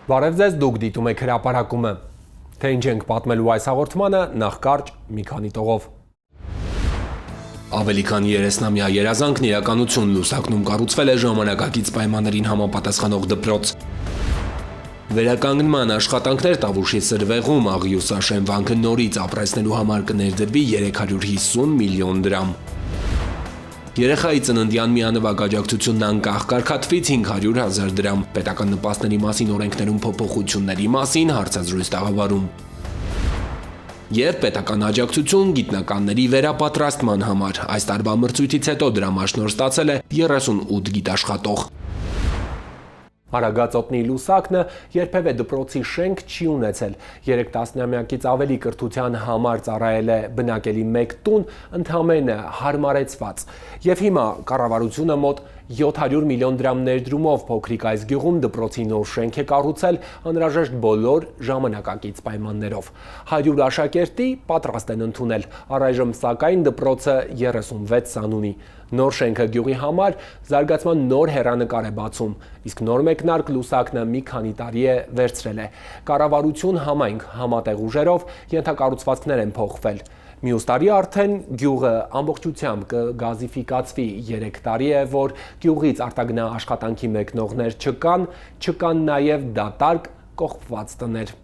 Բարև ձեզ, դուք դիտում եք հրապարակումը։ Թե ինչ ենք պատմելու այս հաղորդմանը, նախ կարճ մի քանի տողով։ Ավելի քան 30-ամյա երազանքն իրականություն Լուսակնում կառուցվել է ժամանակակից պայմաններին համապատասխանող դպրոց։ Վերականգնման աշխատանքներ Տավուշի սրվեղում աղյուսաշեն վանքը նորից ապրեցնելու համար կներդրվի 350 միլիոն դրամ։ Երեխայի ծննդյան միանվագ աջակցությունն անկախ կարգադրվեց 500,000 դրամ, պետական նպաստների մասին օրենքներում փոփոխությունների մասին հարցազրույց տաղավարում։ Եվ պետական աջակցություն գիտնականների վերապատրաստման համար, այս տարվա մրցույթից հետո դրամաշնորհ ստացել է 38 գիտաշխատող։ Արագածոտնի Լուսակը երբևէ դպրոցի շենք չի ունեցել, 3 տասնամյակից ավելի կրթության համար ծառայել է բնակելի մեկ տուն, ընդամենը հարմարեցված, եւ հիմա կառավարությունը մոտ 700 միլիոն դրամ ներդրումով փոքրիկ այս գյուղում դպրոցի նոր շենք է կառուցել անհրաժեշտ բոլոր ժամանակակից պայմաններով։ 100 աշակերտի պատրաստ են ընդունել, առայժմ սակայն դպրոցը 36 սան ունի։ Նոր շենքը գյուղի համար զարգացման նոր հեռանկար է բացում, իսկ նոր մեկնարկ Լուսակը մի քանի տարի է վերցրել է։ Կառավարություն համայնք համատեղ ուժերով ենթակառուցվածքներ են փոխվել։ Մյուս տարի արդեն գյուղը ամբողջությամբ կգազիֆիկացվի, 3 տարի է, որ գյուղից արտագնա աշխատանքի մեկնողներ չկան նաև դատարկ կողպված տներ։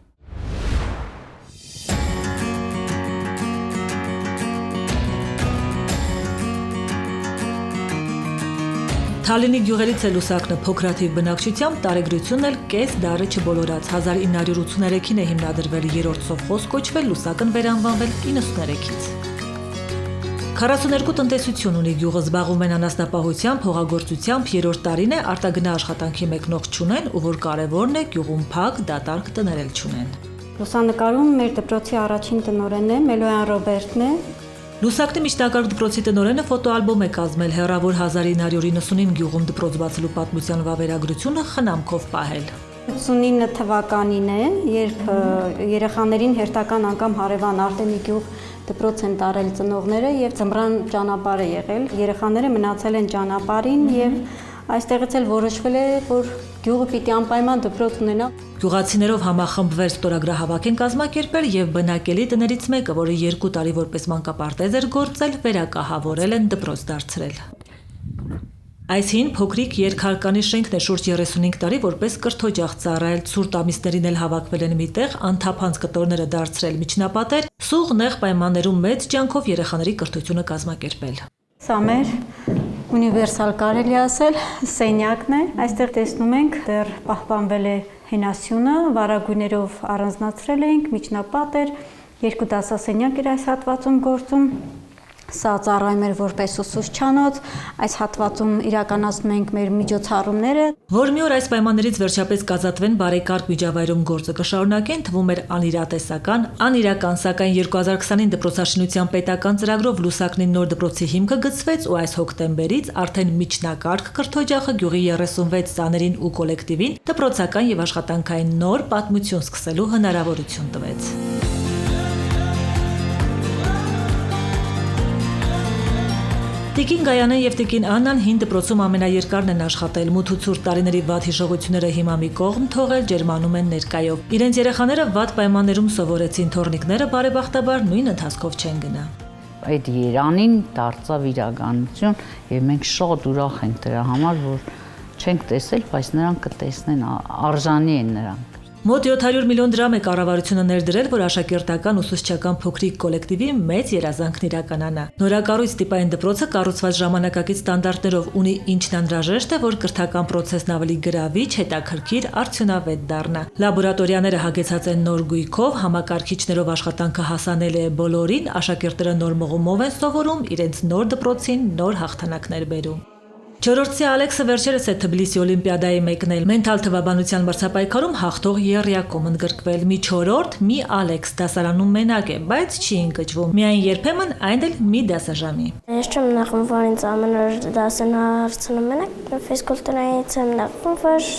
Թալինի գյուղերից է Լուսակը փոքրաթիվ բնակչությամբ տարեգրությունն էլ կես դարը չբոլորած, 1983-ին է հիմնադրվել, 3-րդ սովխոզ կոչվել, Լուսակն վերանվանվել 93-ից։ 42 տնտեսություն ունի գյուղը, զբաղվում են անասնապահությամբ, հողագործությամբ, 3-րդ տարին է արտագնա աշխատանքի մեկնող չունեն, ու որ կարևորն է գյուղում փակ դատարկ տներ էլ չունեն։ Լուսանկարում մեր դպրոցի առաջին տնօրենն է, Մելոյան Ռոբերտն է։ Լուսակի միջնակարգ դպրոցի տնօրենը ֆոտոալբոմ է կազմել, հեռավոր 1999 գյուղում դպրոց բացելու պատմության վավերագրությունը խնամքով պահել։ 89 թվականին է, երբ երեխաներին հերթական անգամ հարևան Արտեմի գյուղ դպրոց են տարել ծնողները եւ ձմռան ճանապարհ է եղել։ Երեխաները մնացել են ճանապարհին եւ այստեղից էլ որոշվել է, որ գյուղը պիտի անպայման դպրոց ունենա։ Գյուղացիներով համախմբվեր ստորագրահավաք են կազմակերպել եւ բնակելի տներից մեկը, որը 2 տարի որպես մանկապարտեզ էր գործել, վերակահավորել են դպրոց դարձրել։ Այս հին փոքրիկ երկհարկանի շենքն է շուրջ 35 տարի որպես կրթօջախ ծառայել, ցուրտ ամիսներին էլ հավաքվել են միտեղ, անթափանց կտորները դարձրել միջնապատեր, սուղ նեղ պայմաններում մեծ ջանքով երեխաների կրթությունը կազմակերպել։ Սա մեր ունիվերսալ կարելի ասել սենյակն է, այստեղ տեսնում ենք դեռ պահպանվել է հենասյունը, վարագույներով առանձնացրել էինք, միջնապատեր, 2 դասասենյակ էր այս հատվածում գործում, սա ծառայում էր որպես ուսուցչանոց, այս հատվածում իրականացնում ենք մեր միջոցառումները։ Որ մի օր այս պայմաններից վերջապես կազատվեն բարեկարգ միջավայրում գործը կշարունակեն, թվում էր անիրատեսական, անիրական, սակայն 2020-ին դպրոցաշինության պետական ծրագրով Լուսակնի նոր դպրոցի հիմքը գծվեց ու այս հոկտեմբերից արդեն միջնակարգ կրթօջախը գյուղի 36 սաներին ու կոլեկտիվին դպրոցական եւ աշխատանքային նոր պատմություն սկսելու հնարավորություն տվեց։ Տիկին Գայանեն եւ Տիկին Աննան հին դպրոցում ամենաերկարն են աշխատել, մութ ու ցուրտ տարիների վատ հիշողությունները հիմա մի կողմ թողել, ջերմանում են ներկայով։ Իրենց երեխաները վատ պայմաններում սովորեցին, թորնիկները բարեբախտաբար նույն ընթացքով չեն գնա։ Այդ Երանին դարձավ իրականություն եւ մենք շատ ուրախ ենք դրա համար, որ չենք տեսել, բայց նրանք կտեսնեն, արժանի են նրանք։ Մոտ 700 միլիոն դրամ է կառավարությունը ներդրել, որ աշակերտական ուսուցչական փոքրիկ կոլեկտիվի մեծ երազանքն իրականանա։ Նորակառույց տիպային դպրոցը կառուցված ժամանակակից ստանդարտներով ունի ինչն անհրաժեշտ է, որ կրթական պրոցեսն ավելի գրավիչ, հետաքրքիր, արդյունավետ դառնա։ Լաբորատորիաները հագեցած են նոր գույքով, համակարգիչներով աշխատանքը հասանելի է բոլորին, աշակերտները նոր մղումով են սովորում, իրենց նոր դպրոցին նոր հաղթանակներ բերում։ Չորրորդցի Ալեքսը վերջերս է Թբիլիսի օլիմպիադայի մեկնել, մենթալ թվաբանության մրցապայքարում հաղթող եռյակում ընդգրկվել, մի չորրորդ, մի Ալեքս դասարանում մենակ է, բայց չի ընկճվում, միայն երբեմն այն էլ մի դասաժամի։ Ես չեմ նախում, որ ինձ ամեն օր դասն հարցնում մենակ, ֆիզկուլտուրայից եմ նախում, որ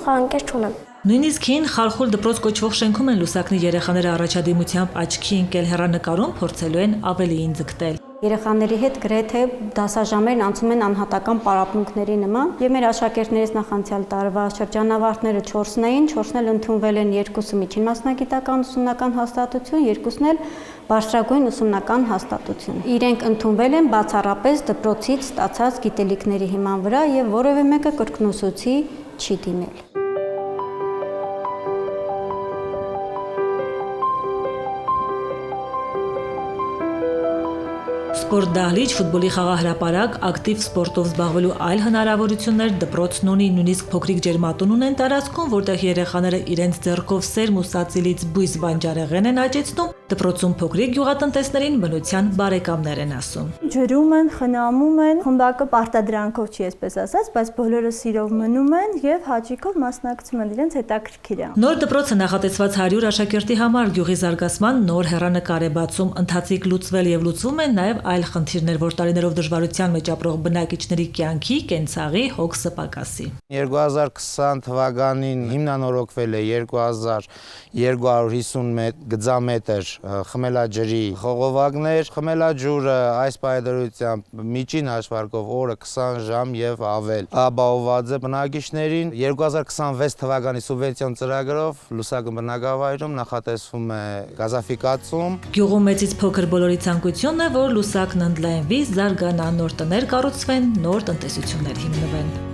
խաղանքեր չունեմ։ Նույնիսկ հին Խարխուլ դպրոց կոչվող շենքում են Լուսակնի երեխաները առաջադիմությամբ աչքի ընկել, հեռանկարում փորձելու են ավելիին ձգտել։ Երեխաների հետ գրեթե դասաժամերն անցում են անհատական պարապմունքների նման, եւ մեր աշակերտներից նախանցյալ տարվա շրջանավարտները 4-ն էին, 4-ն էլ ընդունվել են 2-ը միջին մասնագիտական ուսումնական հաստատություն, 2-ն էլ բարձրագույն ուսումնական հաստատություն։ Իրենք ընդունվել են բացառապես դպրոցից ստացած գիտելիքների հիման վրա եւ որևէ մեկը կրկնուսուցի չի դիմել։ Սպորտ դահլիճ, ֆուտբոլի խաղահրապարակ, ակտիվ սպորտով զբաղվելու այլ հնարավորություններ դպրոցն ունի, նույնիսկ փոքրիկ ջերմատուն ունեն տարածքում, որտեղ երեխաները իրենց ձեռքով սերմ ու սածիլից բույս բանջարեղեն են աճեցնում, դպրոցում փոքրիկ գյուղատնտեսներին բնության բարեկամներ են ասում։ Ջրում են, խնամում են, խմբակը պարտադրանքով չի այսպես ասած, բայց բոլորը սիրով մնում են եւ հաճիկով մասնակցում են, իրենց հետաքրքիր է։ Նոր դպրոցը նախատեսված 100 աշակերտի համար գյուղի զարգացման նոր հեռանկար է բացում, ընթացիկ լուծվել եւ լուծվում են նաեւ այլ խնդիրներ, որ տարիներով դժվարության մեջ ապրող բնակիչների կյանքի, կենցաղի, հոգսը պակասի։ 2020 թվականին հիմնանորոգվել է 2250 գծամետր խմելաջրի խողովակներ, խմելաջուրը այս պայմանությամբ միջին հաշվարկով օրը 20 ժամ եւ ավել ապահովված է բնակիչներին։ 2026 թվականի սուբվենցիոն ծրագրով լուսակը բնակավայրում նախատեսվում է գազաֆիկացում։ Գյուղում մեծից փոքր բոլորի ցանկությունն է, որ լուսակն ընդլայնվի, զարգանա, նոր տներ կառուցվեն, նոր տնտեսություններ հիմնվեն։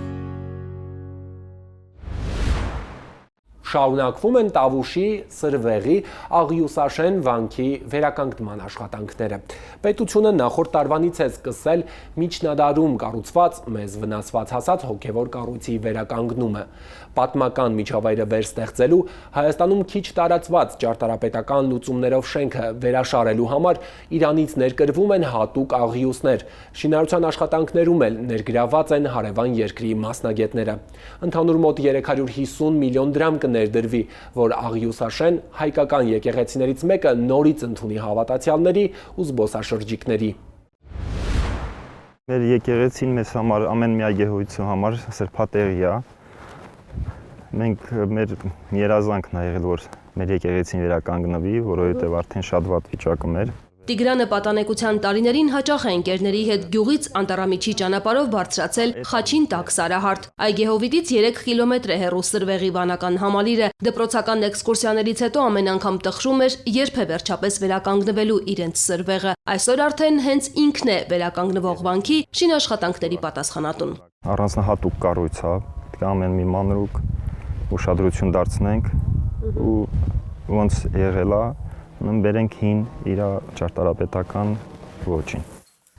Շարունակվում են Տավուշի, Սրվեղի, Աղյուսաշեն վանքի վերականգնման աշխատանքները։ Պետությունը նախորդ տարվանից է սկսել միջնադարում կառուցված մեծ վնասված հասած հոգևոր կառույցի վերականգնումը։ Պատմական միջավայրը վերստեղծելու, Հայաստանում քիչ տարածված ճարտարապետական լուծումներով շենքը վերաշարելու համար Իրանից ներկրվում են հատուկ աղյուսներ։ Շինարարության աշխատանքներում էլ ներգրավված են հարևան երկրի մասնագետները։ Ընդհանուր մոտ 350 միլիոն դրամ կներդրվի, որ Աղյուսաշեն հայկական եկեղեցիներից մեկը նորից ընդունի հավատացյալների ու զբոսաշրջիկների։ Մեր եկեղեցին մեզ համար ամեն մի այգեհույցու համար սրբատեղի է։ Մենք մեր երազանքն է եղել, որ մեր եկեղեցին վերականգնվի, որովհետև արդեն շատ վատ վիճակում էր։ Տիգրանը պատանեկության տարիներին հաճախ է ընկերների հետ գյուղից անտառամիջի ճանապարհով բարձրացել Խաչին տակ Սարահարթ։ Այգեհովիտից 3 կիլոմետր է հեռու Սրվեղի վանական համալիրը։ Դպրոցական էքսկուրսիաներից հետո ամեն անգամ տխրում էր, երբ է վերջապես վերականգնվելու իրենց Սրվեղը։ Այսօր արդեն հենց ինքն է վերականգնվող վանքի շինաշխատանքների պատասխանատուն։ Առանձնահատուկ կառույց է, պետք է ամեն մի մանրուք ուշադրություն դարձնենք ու ոնց եղել է բերենք հին իր ճարտարապետական ոճին։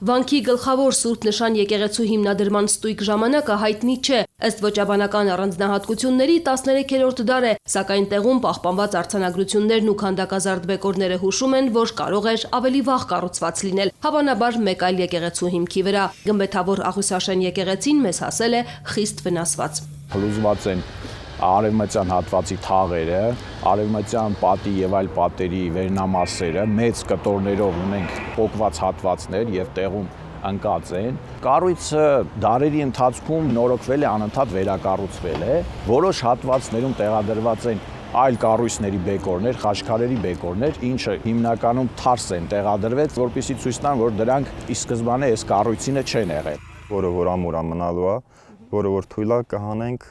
Վանքի գլխավոր Սուրբ Նշան եկեղեցու հիմնադրման ստույգ ժամանակը հայտնի չէ, ըստ ոճաբանական առանձնահատկությունների 13-րդ դար է, սակայն տեղում պահպանված արձանագրություններն ու քանդակազարդ բեկորները հուշում են, որ կարող էր ավելի վաղ կառուցված լինել, հավանաբար մեկ այլ եկեղեցու հիմքի վրա։ Գմբեթավոր Աղյուսաշեն եկեղեցին մեզ հասել է խիստ վնասված։ Փլուզված են արևմտյան հատվածի թաղերը, արևմտյան պատի եւ այլ պատերի վերնամասերը, մեծ կտորներով ունենք փոկված հատվածներ եւ տեղում ընկած են։ Կառույցը դարերի ընթացքում նորոգվել է, անընդհատ վերակառուցվել է։ Որոշ հատվածներում տեղադրված են այլ կառույցների բեկորներ, խաչքարերի բեկորներ, ինչը հիմնականում թարս են տեղադրվել, որպեսզի ցույց տան, որ դրանք ի սկզբանե այս կառույցինը չեն եղել։ Որը որ ամուր մնալու է, որը որ թույլ է կհանենք,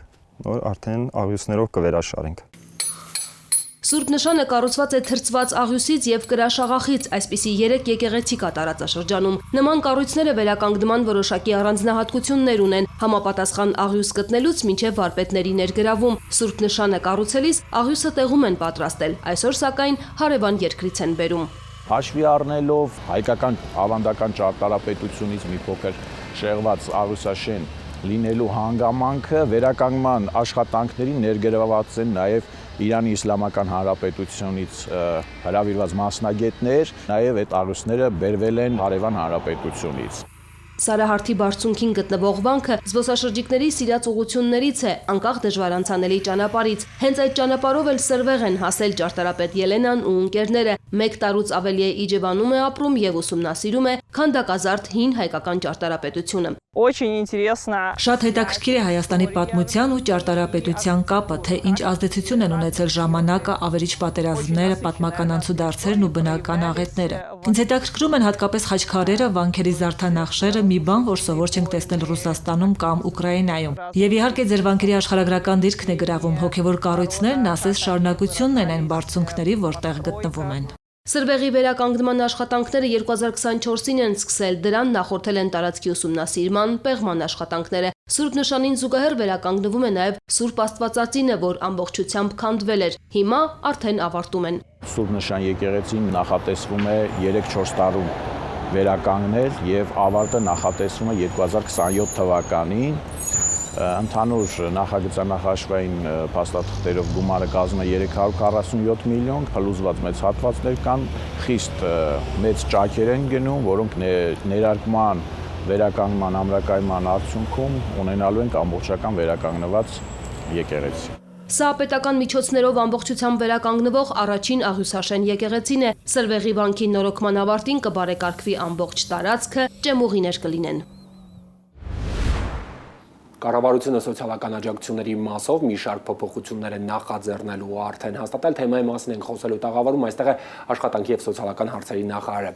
նոր արդեն աղյուսներով կվերաշարենք։ Սուրբ Նշանը կառուցված է թրծված աղյուսից եւ կրաշաղախից, այսպիսի 3 եկեղեցի կա տարածաշրջանում։ Նման կառույցները վերականգնման որոշակի առանձնահատկություններ ունեն, համապատասխան աղյուս գտնելուց մինչեւ վարպետների ներգրավում։ Սուրբ Նշանը կառուցելիս աղյուսը տեղում են պատրաստել, այսօր սակայն հարևան երկրից են բերում։ Հաշվի առնելով հայկական ավանդական ճարտարապետությունից մի փոքր շեղված Աղյուսաշեն լինելու հանգամանքը, վերականգնման աշխատանքներին ներգրավված են նաև Իրանի Իսլամական Հանրապետությունից հրավիրված մասնագետներ, նաև այդ աղյուսները բերվել են հարևան հանրապետությունից։ Սարահարթի բարձունքին գտնվող վանքը զբոսաշրջիկների սիրած ուղղություններից է, անկախ դժվար անցանելի ճանապարհից։ Հենց այդ ճանապարհով էլ Սրվեղ են հասել ճարտարապետ Ելենան ու ընկերները։ 1 տարուց ավելի է Իջևանում է ապրում եւ ուսումնասիրում է քանդակազարդ հին հայկական ճարտարապետությունը։ Очень интересно. Շատ հետաքրքիր է Հայաստանի պատմության ու ճարտարապետության կապը, թե ինչ ազդեցություն են ունեցել ժամանակը, ավերիչ պատերազմները, պատմական անցուդարձերն ու բնական աղետները։ Ինձ հետաքրքրում են հատկապես խաչքարերը, վանքերի զարդանախշերը, մի բան, որ սովոր չենք տեսնել Ռուսաստանում կամ Ուկրաինայում։ Եվ իհարկե ձեր վանքերի աշխարհագրական դիրքն է գրավում, հոգևոր կառույցներն ասես շարունակությունն են այն բարձունքների, որտեղ գտնվում են։ Սրվեղի վերականգնման աշխատանքները 2024-ին են սկսել, դրան նախորդել են տարածքի ուսումնասիրման, պեղման աշխատանքները։ Սուրբ նշանին զուգահեռ վերականգնվում է նաև Սուրբ Աստվածածինը, որ ամբողջությամբ քանդվել էր, հիմա արդեն ավարտում են։ Սուրբ նշան եկեղեցին նախատեսվում է 3-4 տարում վերականգնել եւ ավարտը նախատեսվում է 2027 թվականին։ Ընդհանուր նախագծանախաշվային փաստաթղթերով գումարը կազմում է 347 միլիոն, փլուզված մեծ հատվածներ կան, խիստ մեծ ճաքեր են գնում, որոնք ներարկման, վերականգնման, ամրակայման արդյունքում ունենալու են ամբողջական վերականգնված եկեղեցի։ Սա պետական միջոցներով ամբողջությամբ վերականգնվող առաջին աղյուսաշեն եկեղեցին է։ Սրվեղի վանքի նորոգման ավարտին կբարեկարգվի ամբողջ տարածքը, ճեմուղիներ կլինեն։ Կառավարությունը սոցիալական աջակցությունների մասով մի շարք փոփոխություններ է նախաձեռնելու արդեն հաստատել թեմայի մասին են խոսելու տաղավարում այստեղ է աշխատանքի եւ սոցիալական հարցերի նախարարը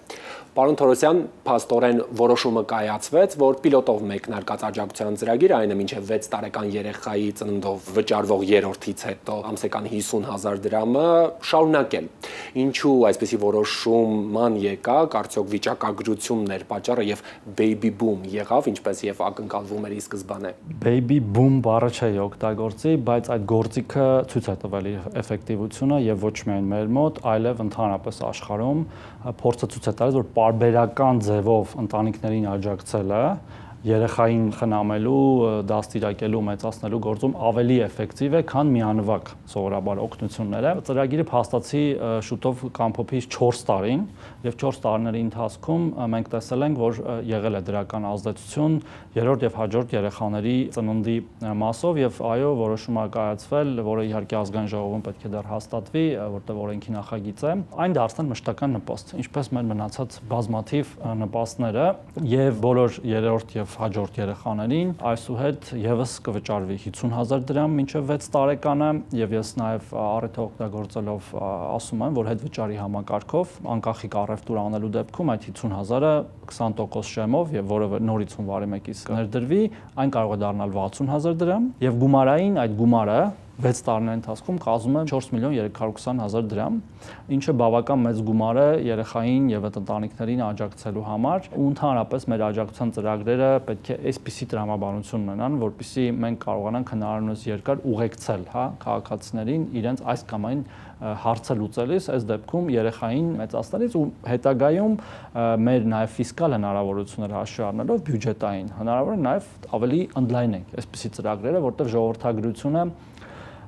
Պարոն Թորոսյան փաստորեն որոշումը կայացվեց որ պիլոտով մեկնարկած աջակցության ծրագիրը այն է մինչեւ 6 տարեկան երեխայի ծննդով վճարվող երրորդից հետո ամսական 50,000 դրամը շարունակել ինչու այսպեսի որոշումման եկակ արդյոք վիճակագրություններ պատճառը եւ baby boom եղավ ինչպես եւ ակնկալվում էր ի սկզբանե Baby boom բառը չէ օգտագործի, բայց այդ գործիքը ցույց է տվել իր էֆեկտիվությունը եւ ոչ միայն մեր մոտ, այլև ընդհանրապես աշխարհում փորձը ցույց է տալիս, որ պարբերական ձևով ընտանիքներին աջակցելը երեխային խնամելու, դաստիարակելու, մեծացնելու գործում ավելի էֆեկտիվ է, քան միանվագ սովորաբար օգնությունները։ Ծրագիրը փաստացի շուտով կամփոփի 4 տարին եւ 4 տարիների ընթացքում մենք տեսել ենք, որ եղել է դրական ազդեցություն երրորդ եւ հաջորդ երեխաների ծննդի մասով եւ այո, որոշում է կայացվել, որը իհարկե ազգային ժողովում պետք է դեռ հաստատվի, որտեղ օրենքի նախագիծ է, այն դարձնել մշտական նպաստ, ինչպես մեր մնացած բազմաթիվ նպաստները եւ բոլոր երրորդ եւ հաջորդ երեխաներին այսուհետ եւս կվճարվի 50,000 դրամ մինչեւ 6 տարեկանը եւ ես նաեւ առիթ օգտագործելով ասում եմ որ հետվճարի համակարգով անկախիկ առևտուր անելու դեպքում այդ 50,000-ը 20% շեմով եւ որը նորից հունվարի 1-ից ներդրվի այն կարող է դառնալ 60,000 դրամ եւ գումարային այդ գումարը 6 տարիների ընթացքում կազմում է 4,320,000 դրամ, ինչը բավական մեծ գումար է երեխային եւ ընտանիքներին աջակցելու համար, ու ընդհանրապես մեր աջակցության ծրագրերը պետք է այսպիսի տրամաբանություն ունենան, որպեսզի մենք կարողանանք հնարավորինս երկար ուղեկցել, քաղաքացիներին իրենց այս կամ այն հարցը լուծելիս, այս դեպքում երեխային մեծացնելիս ու հետագայում մեր նաեւ ֆիսկալ հնարավորություններ հաշվի առնելով բյուջետային հնարավոր է նաեւ ավելի ընդլայնենք այսպիսի ծրագրերը, որտեղ ժողովրդագրությունը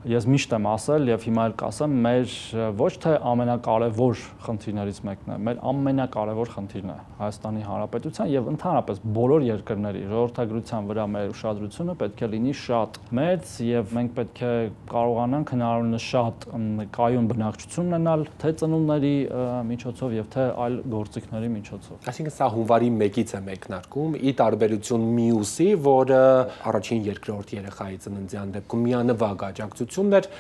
Ես միշտ եմ ասել եւ հիմա էլ կասեմ, մեր ոչ թե ամենակարևոր խնդիրներից մեկն է, մեր ամենակարևոր խնդիրն է Հայաստանի Հանրապետության եւ ընդհանրապես բոլոր երկրների ժողովրդագրության վրա մեր ուշադրությունը պետք է լինի շատ մեծ եւ մենք պետք է կարողանանք հնարավորինս շատ կայուն բնակչություն ունենալ թե ծնունդների միջոցով եւ թե այլ գործիքների միջոցով։ Այսինքն սա հունվարի 1-ից է մեկնարկում, ի տարբերություն մյուսի, որը առաջին երկրորդ երեխայի ծննդյան դեպքում միանվագ աջակցություններ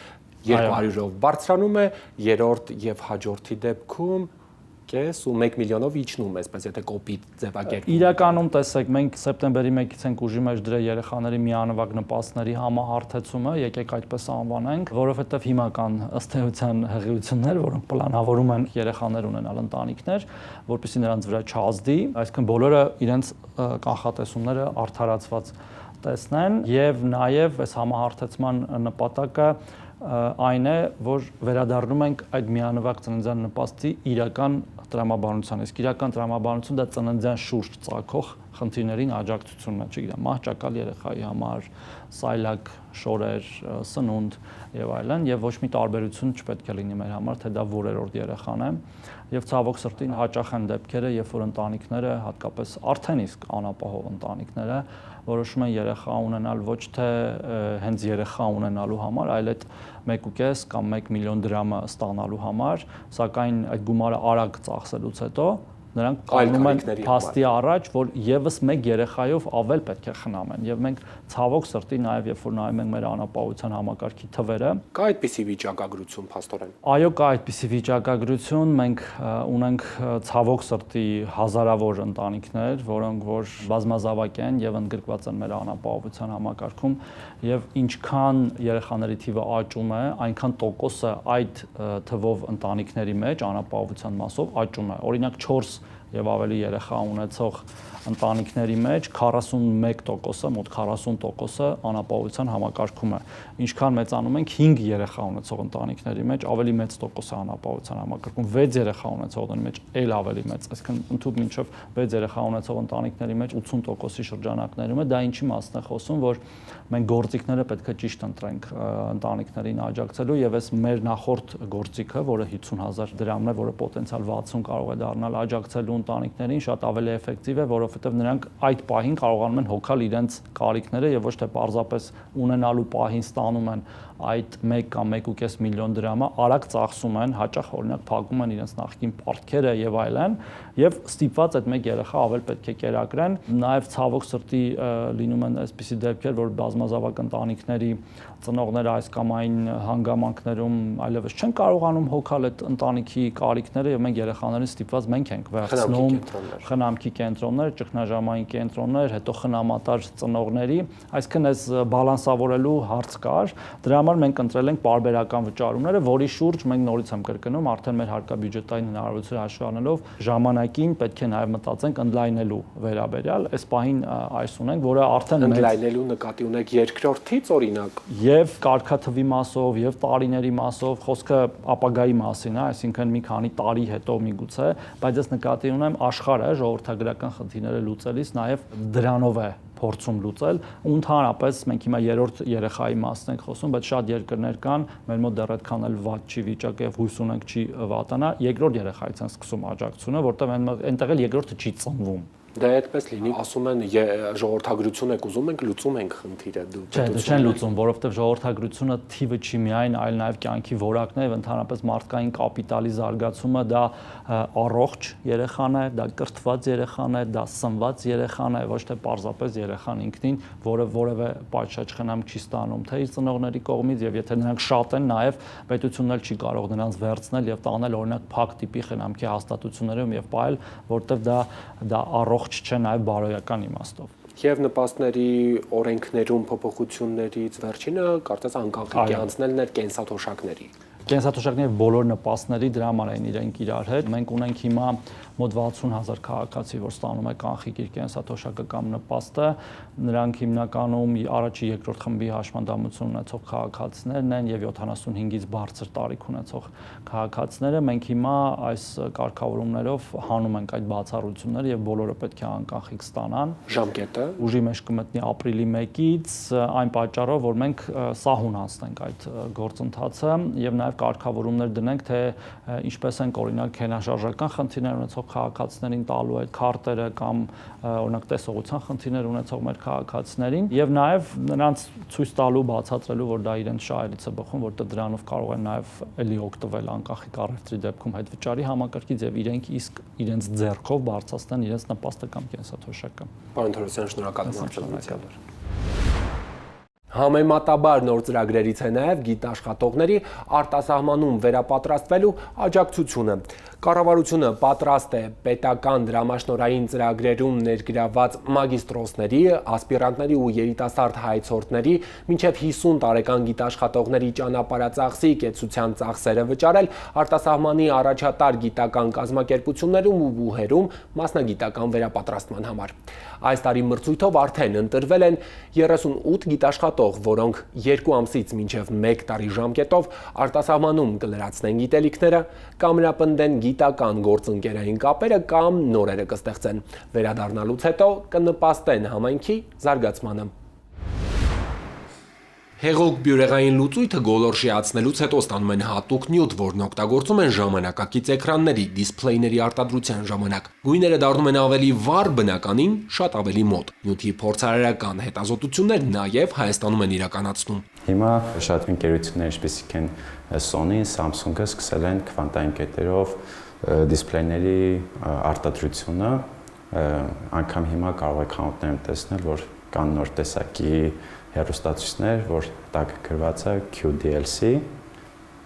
200-ով բարձրանում է, երրորդ եւ հաջորդի դեպքում կես ու 1 միլիոնով իջնում, այսպես եթե կոպիտ ձևակերպում։ Իրականում տեսեք, մենք սեպտեմբերի 1-ից ենք ուժի մեջ դրել երեխաների միանվագ նպաստների համահարթեցումը, եկեք այդպես անվանենք, որովհետեւ հիմա կան ըստ էության հղիություններ, որոնք պլանավորում են երեխաներ ունենալ ընտանիքներ, որպեսզի նրանց վրա չազդի, այսինքն բոլորը իրենց կանխատեսումները արդարացված տեսնեն եւ նաեւ այս համահարթեցման նպատակը այն է, որ վերադառնում ենք այդ միանվագ ծննդյան նպաստի իրական տրամաբանության, իսկ իրական տրամաբանություն դա ծննդյան շուրջ ծագող խնդիրներին աջակցությունն է, չգիտեմ, մահճակալ երեխայի համար, սայլակ, շորեր, սնունդ եւ այլն, եւ ոչ մի տարբերություն չպետք է լինի մեր համար, թե դա որերորդ երեխան է, եւ ցավոք սրտի հաճախ են դեպքերը, երբ որ ընտանիքները, հատկապես արդեն իսկ անապահով ընտանիքները որոշում են երեխա ունենալ ոչ թե հենց երեխա ունենալու համար, այլ այդ 1.5 կամ 1 միլիոն դրամը ստանալու համար, սակայն այդ գումարը արագ ծախսելուց հետո նրանք կանգնում են փաստի առաջ, որ եւս մեկ երեխայով ավել պետք է խնամեն եւ մենք ցավոք սրտի նաեւ երբ որ նայում ենք մեր անապահովության համակարգի թվերը, կա այդպիսի վիճակագրություն փաստորեն։ Այո, կա այդպիսի վիճակագրություն, մենք ունենք ցավոք սրտի հազարավոր ընտանիքներ, որոնք որ բազմազավակ են եւ ընդգրկված են մեր անապահովության համակարգում եւ ինչքան երեխաների թիվը աճում է, այնքան տոկոսը այդ թվով ընտանիքների մեջ անապահովության մասով աճում է։ Օրինակ 4 եւ ավելի երեխա ունեցող ընտանիքների մեջ 41%-ը, մոտ 40%-ը անապահովության համակարգում է։ Ինչքան մեծանում ենք 5 երեխա ունեցող ընտանիքների մեջ ավելի մեծ տոկոս է անապահովության համակարգում, 6 երեխա ունեցողների մեջ էլ ավելի մեծ, այսինքն ընդհանուր մինչև 6 երեխա ունեցող ընտանիքների մեջ 80%-ի շրջանակներում է, դա ինչի մասն է խոսում, որ մենք գործիքները պետք է ճիշտ ընտրենք ընտանիքներին աջակցելու եւ այս մեր նախորդ գործիքը, որը 50,000 դրամն է, որը պոտենցիալ 60 կարող է դառնալ աջակցելու ընտանիքներին, շատ ավելի էֆեկտիվ է, որովհետեւ նրանք այդ պահին կարողանում են հոգալ իրենց կարիքները եւ ոչ թե պարզապես ունենալու պահին ստանում են այդ 1 կամ 1.5 միլիոն դրամը, արագ ծախսում են, հաճախ օրինակ փակում են իրենց նախկին պարտքերը եւ այլն, եւ ստիպված այդ մեկ երեխա ավել պետք է կերակրեն։ Նաեւ ցավոք սրտի լինում են այսպիսի դեպքեր, որ բազմազավակ ընտանիքների ծնողները այս կամ այն հանգամանքներում այլևս չեն կարողանում հոգալ այդ ընտանիքի կարիքները եւ մենք երեխաներին ստիպված մենք ենք վերցնում խնամքի կենտրոններ, ճգնաժամային կենտրոններ, հետո խնամատար ծնողների, այսինքն այս բալանսավորելու հարց կար։ Դրա համար մենք ընտրել ենք պարբերական վճարումները, որի շուրջ մենք նորից եմ կրկնում, արդեն մեր հարկաբյուջետային հնարավորությունները հաշվի առնելով ժամանակին պետք է նաեւ մտածենք ընդլայնելու վերաբերյալ։ Այս պահին այս ունենք, որը արդեն ընդլայնելու նկատի ունեք երկրորդից օրինակ եւ կարգաթվի մասով եւ տարիների մասով, խոսքը ապագայի մասին է, այսինքն մի քանի տարի հետո միգուցե, բայց ես նկատի ունեմ աշխարհը ժողովրդագրական խնդիրները լուծելիս նաեւ դրանով է փորձում լուծել ու ընդհանրապես մենք հիմա երրորդ երեխայի մասն ենք խոսում, բայց շատ երկրներ կան, մեր մոտ դեռ այդքան էլ վատ չի վիճակը եւ հույս ունենք չի վատանա, երկրորդ երեխայից են սկսում աջակցությունը, որտեղ այնտեղ էլ երկրորդը չի ծնվում։ Դա այդպես լինի, ասում են ժողովրդագրություն եք ուզում ենք, լուծում ենք խնդիրը։ Չէ, դա չեն լուծում, որովհետև ժողովրդագրությունը թիվը չի միայն, այլ նաև կյանքի որակն է եւ ընդհանրապես մարդկային կապիտալի զարգացումը, դա առողջ երեխան է, դա կրթված երեխան է, դա սնված երեխան է, ոչ թե պարզապես երեխան ինքնին, որը որևէ պատշաճ խնամք չի ստանում, թե իր ծնողների կողմից եւ եթե նրանք շատ են, նաև պետությունն էլ չի կարող նրանց վերցնել եւ տանել օրինակ փակ տիպի խնամքի հաստատություններում եւ այլ, որտեղ դա առողջ չէ նաև բարոյական իմաստով։ Եվ նպաստների օրենքներում փոփոխություններից վերջինը կարծես անկանխիկ է անցնելն էր կենսաթոշակների։ Կենսաթոշակների բոլոր նպաստների դրա համար են իրենք իրար հետ։ Մենք ունենք հիմա մոտ 60,000 քաղաքացի, որ ստանում է կանխիկ իր կենսաթոշակը կամ նպաստը, նրանք հիմնականում առաջի երկրորդ խմբի հաշմանդամություն ունեցող քաղաքացիներն են եւ 75-ից բարձր տարիք ունեցող քաղաքացիները։ Մենք հիմա այս կարգավորումներով հանում ենք այդ բացառությունները եւ բոլորը պետք է անկանխիկ ստանան։ Ժամկետը ուժի մեջ կմտնի ապրիլի 1-ից, այն պատճառով, որ մենք սահուն անցնենք այդ գործընթացը եւ նաեւ կարգավորումներ դնենք, թե ինչպես են օրինակ հենաշարժական խնդիրներ ունեցող քաղաքացիներին տալու այդ քարտերը կամ օրինակ տեսողության խնդիրներ ունեցող մեր քաղաքացիներին եւ նաեւ նրանց ցույց տալու, բացատրելու, որ դա իրենց շահերից է բխում, որտեղ դրանով կարող են նաեւ էլի օգտվել անկախիկ առևտրի դեպքում այդ վճարի համակարգից եւ իրենք իսկ իրենց ձեռքով բարձրացնեն իրենց նպաստը կամ կենսաթոշակը։ Պարոն Թորոսյան, շնորհակալ եմ արձագանքելու։ Համեմատաբար նոր ծրագրերից է նաև գիտաշխատողների արտասահմանում վերապատրաստվելու աջակցությունը։ Կառավարությունը պատրաստ է պետական դրամաշնորհային ծրագրերում ներգրաված մագիստրոսների, ասպիրանտների ու երիտասարդ հայցորդների մինչև 50 տարեկան գիտաշխատողների ճանապարհածախսի կեցության ծախսերը վճարել արտասահմանի առաջատար գիտական կազմակերպություններում ու բուհերում մասնագիտական վերապատրաստման համար։ Այս տարի մրցույթով արդեն ընտրվել են 38 գիտաշխատող, որոնք 2 ամսից մինչև 1 տարի ժամկետով արտասահմանում կլրացնեն գիտելիքները, կամրապնդեն գիտական գործընկերային կապերը կամ նորերը կստեղծեն։ Վերադառնալուց հետո կնպաստեն համայնքի զարգացմանը։ Հեղուկ բյուրեղային լուծույթը գոլորշիացնելուց հետո ստանում են հատուկ նյութ, որն օգտագործում են ժամանակակից էկրանների, դիսպլեյների արտադրության ժամանակ։ Գույները դառնում են ավելի վառ, բնականին շատ ավելի մոտ։ Նյութի փորձարարական հետազոտություններ նաև Հայաստանում են իրականացնում։ Հիմա շատ ընկերություններ, ինչպիսիք են Sony, Samsung-ը սկսել են քվանտային կետերով դիսպլեյների արտադրությունը, անգամ հիմա կարող եք խանութներում տեսնել, որ կան նոր տեսակի հեռուստացույցներ, որ տակ գրված է QDLC,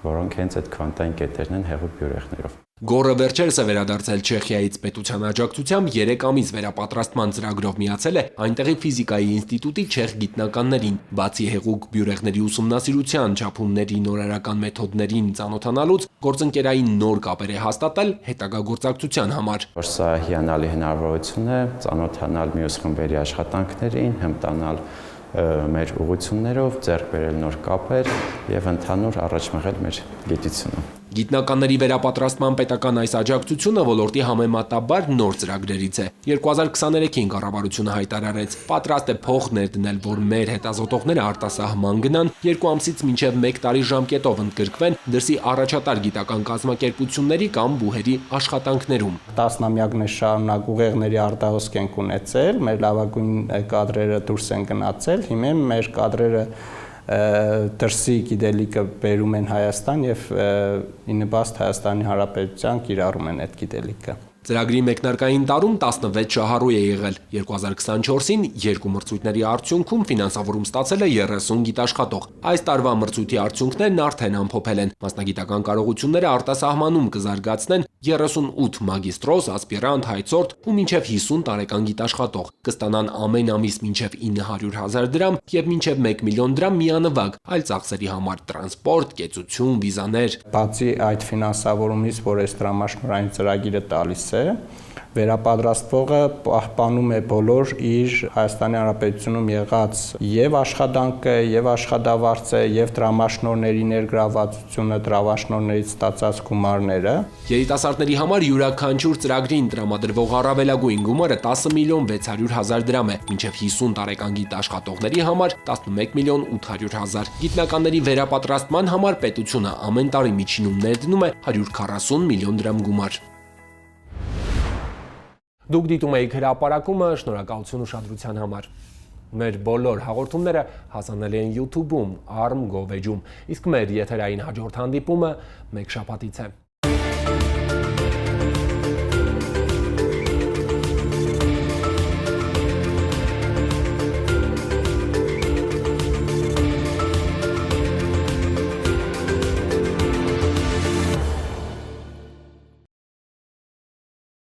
որոնք հենց այդ քվանտային կետերն են հեղուկ բյուրեղներով։ Գորը վերջերս է վերադարձել Չեխիայից պետության աջակցությամբ 3 ամիս վերապատրաստման ծրագրով միացել է այնտեղի ֆիզիկայի ինստիտուտի չեխ գիտնականներին, բացի հեղուկ բյուրեղների ուսումնասիրության չափումների նորարարական մեթոդներին ծանոթանալուց, գործընկերային նոր կապեր է հաստատել հետագա գործակցության համար։ Սա հիանալի հնարավորություն է ծանոթանալ մյուս խմբերի աշխատանքներին, հմտանալ մեր ուղղություններով, ձեռք բերել նոր կապեր եւ ընդհանուր առաջ մղել մեր գիտությունը։ Գիտնականների վերապատրաստման պետական այս աջակցությունը ոլորտի համեմատաբար նոր ծրագրերից է։ 2023-ին կառավարությունը հայտարարեց, պատրաստ է փող ներդնել, որ մեր հետազոտողները արտասահման գնան, 2 ամսից մինչև 1 տարի ժամկետով ընդգրկվեն դրսի առաջատար գիտական կազմակերպությունների կամ բուհերի աշխատանքներում։ Տասնամյակներ շարունակ ուղեղների արտահոսք ենք ունեցել, մեր լավագույն կադրերը դուրս են գնացել, հիմա մեր կադրերը դրսի գիտելիքը բերում են Հայաստան եւ ի նպաստ Հայաստանի Հանրապետության կիրառում են այդ գիտելիքը։ Ծրագրի մեկնարկային տարում 16 շահառու է եղել։ 2024-ին 2 մրցույթների արդյունքում ֆինանսավորում ստացել է 30 գիտաշխատող։ Այս տարվա մրցույթի արդյունքներն արդեն ամփոփել են։ Մասնագիտական կարողությունները արտասահմանում կզարգացնեն 38 մագիստրոս, ասպիրանտ, հայցորդ ու մինչև 50 տարեկան գիտաշխատող։ Կստանան ամեն ամիս մինչև 900,000 դրամ եւ մինչև 1 միլիոն դրամ միանվագ, այլ ծախսերի համար տրանսպորտ, կեցություն, վիզաներ։ Բացի այդ ֆինանսավորումից, որ այս տրամաշնորհային ծրագիրը տալիս է, վերապատրաստվողը պահպանում է բոլոր իր Հայաստանի Հանրապետությունում եղած եւ աշխատանքը, եւ աշխատավարձը, եւ տրամաշնորհների ներգրավվածությունը, տրամաշնորհներից ստացած գումարները։ Երիտասարդների համար յուրաքանչյուր ծրագրին տրամադրվող առավելագույն գումարը 10 միլիոն 600,000 դրամ է, մինչև 50 տարեկան գիտաշխատողների համար 11 միլիոն 800,000։ Գիտնականների վերապատրաստման համար պետությունը ամեն տարի միջինում ներդնում է 140 միլիոն դրամ գումար։ Դուք դիտում եք հրապարակումը, շնորհակալություն ուշադրության համար։ Մեր բոլոր հաղորդումները հասանելի են YouTube-ում, ARM Gov-ում, իսկ մեր եթերային հաջորդ հանդիպումը մեկ շաբաթից է։